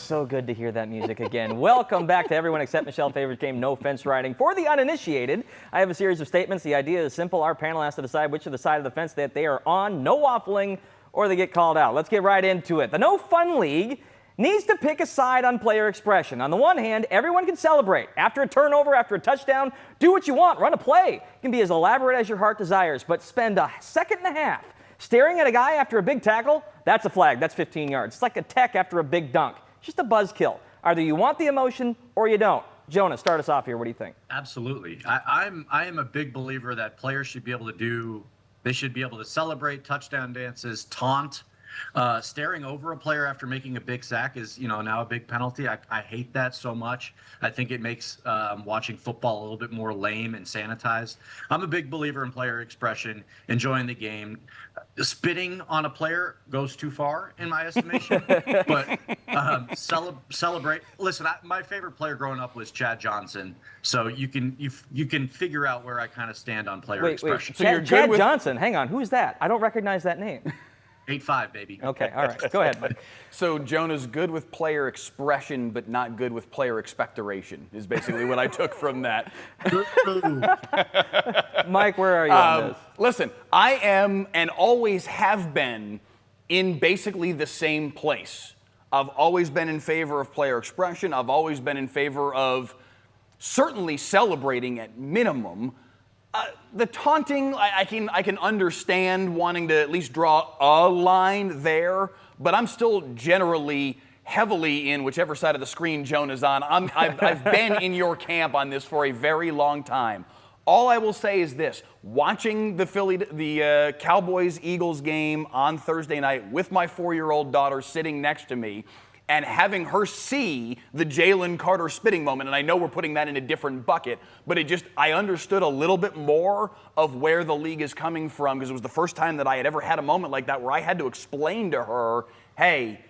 so good to hear that music again. Welcome back to everyone except Michelle's favorite game, No Fence Riding. For the uninitiated, I have a series of statements. The idea is simple. Our panel has to decide which of the side of the fence that they are on. No waffling, or they get called out. Let's get right into it. The No Fun League needs to pick a side on player expression. On the one hand, everyone can celebrate. After a turnover, after a touchdown, do what you want, run a play. It can be as elaborate as your heart desires, but spend a second and a half staring at a guy after a big tackle, that's a flag. That's 15 yards. It's like a tech after a big dunk. Just a buzzkill. Either you want the emotion or you don't. Jonah, start us off here. What do you think? Absolutely. I am a big believer that players should be able to celebrate touchdown dances, taunt. Staring over a player after making a big sack is, now a big penalty. I hate that so much. I think it makes watching football a little bit more lame and sanitized. I'm a big believer in player expression, enjoying the game. Spitting on a player goes too far, in my estimation. But celebrate. Listen, my favorite player growing up was Chad Johnson. So you can figure out where I kind of stand on player expression. So you're Chad Johnson. Hang on, who's that? I don't recognize that name. 8-5, baby. Okay, all right. Go ahead, Mike. So Jonah's good with player expression, but not good with player expectoration, is basically what I took from that. Mike, where are you on this? Listen, I am and always have been in basically the same place. I've always been in favor of player expression. I've always been in favor of certainly celebrating at minimum. The taunting, I can understand wanting to at least draw a line there, but I'm still generally heavily in whichever side of the screen Jonah's on. I've been in your camp on this for a very long time. All I will say is this: watching the Cowboys-Eagles game on Thursday night with my 4-year-old daughter sitting next to me, and having her see the Jalen Carter spitting moment, and I know we're putting that in a different bucket, but I understood a little bit more of where the league is coming from, because it was the first time that I had ever had a moment like that where I had to explain to her, hey,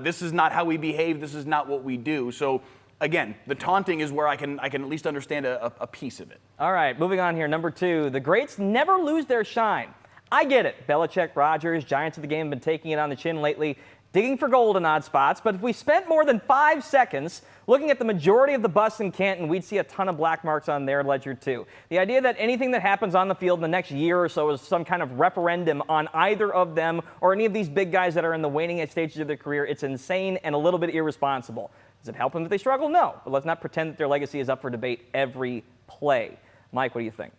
this is not how we behave, this is not what we do. So again, the taunting is where I can at least understand a piece of it. All right, moving on here. Number 2, the greats never lose their shine. I get it. Belichick, Rodgers, Giants of the game have been taking it on the chin lately, digging for gold in odd spots, but if we spent more than 5 seconds looking at the majority of the busts in Canton, we'd see a ton of black marks on their ledger too. The idea that anything that happens on the field in the next year or so is some kind of referendum on either of them or any of these big guys that are in the waning stages of their career, it's insane and a little bit irresponsible. Does it help them if they struggle? No, but let's not pretend that their legacy is up for debate every play. Mike, what do you think?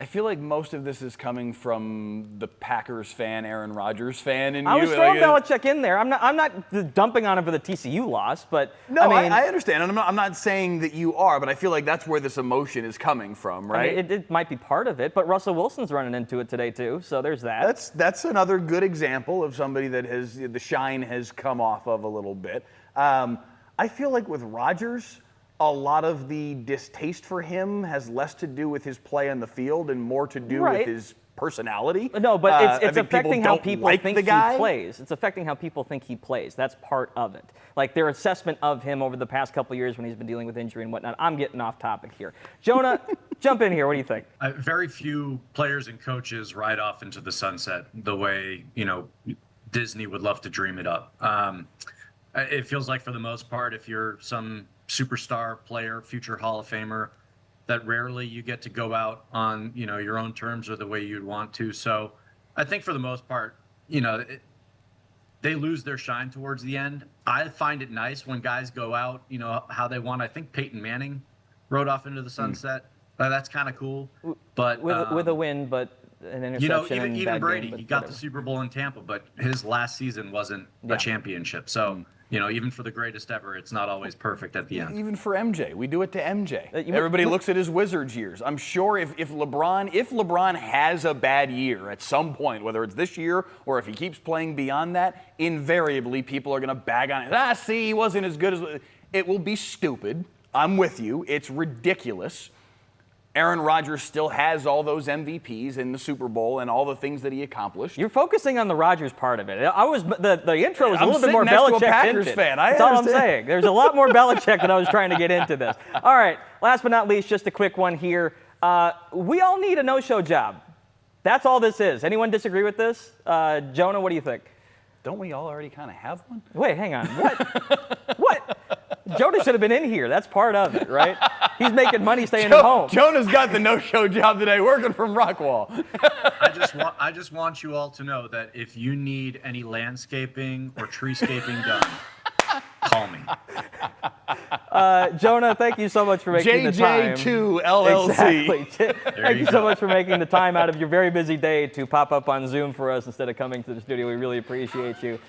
I feel like most of this is coming from the Packers fan, Aaron Rodgers fan, and I was throwing Belichick in there. I'm not dumping on him for the TCU loss, but no, I understand, and I'm not saying that you are, but I feel like that's where this emotion is coming from, right? I mean, it might be part of it, but Russell Wilson's running into it today too, so there's that. That's another good example of somebody that the shine has come off of a little bit. I feel like with Rodgers, a lot of the distaste for him has less to do with his play on the field and more to do with his personality. No, but it's affecting how people think he guy. plays. It's affecting how people think he plays. That's part of it. Like their assessment of him over the past couple of years when he's been dealing with injury and whatnot. I'm getting off topic here. Jonah, jump in here. What do you think? Very few players and coaches ride off into the sunset the way, Disney would love to dream it up. It feels like for the most part, if you're some superstar player, future Hall of Famer, that rarely you get to go out on, your own terms or the way you'd want to. So I think for the most part, they lose their shine towards the end. I find it nice when guys go out, how they want. I think Peyton Manning rode off into the sunset. That's kind of cool. But with a win, but an interception. Even Brady, game, he got whatever. the Super Bowl in Tampa, but his last season wasn't a championship. So even for the greatest ever, it's not always perfect at the end. Even for MJ, we do it to MJ. Everybody looks at his Wizards years. I'm sure if LeBron has a bad year at some point, whether it's this year or if he keeps playing beyond that, invariably people are going to bag on it. See, he wasn't as good as. It will be stupid. I'm with you. It's ridiculous. Aaron Rodgers still has all those MVPs in the Super Bowl and all the things that he accomplished. You're focusing on the Rodgers part of it. The intro was a little bit more next Belichick to a Packers tinted. fan. That's all I'm saying. There's a lot more Belichick than I was trying to get into this. All right, last but not least, just a quick one here. We all need a no-show job. That's all this is. Anyone disagree with this? Jonah, what do you think? Don't we all already kind of have one? Wait, hang on. What? What? Jonah should have been in here. That's part of it, right? He's making money staying at home. Jonah's got the no-show job today, working from Rockwall. I just want you all to know that if you need any landscaping or treescaping done, call me. Jonah, thank you so much for making the time. JJ2 LLC. Exactly. Thank you so much for making the time out of your very busy day to pop up on Zoom for us instead of coming to the studio. We really appreciate you.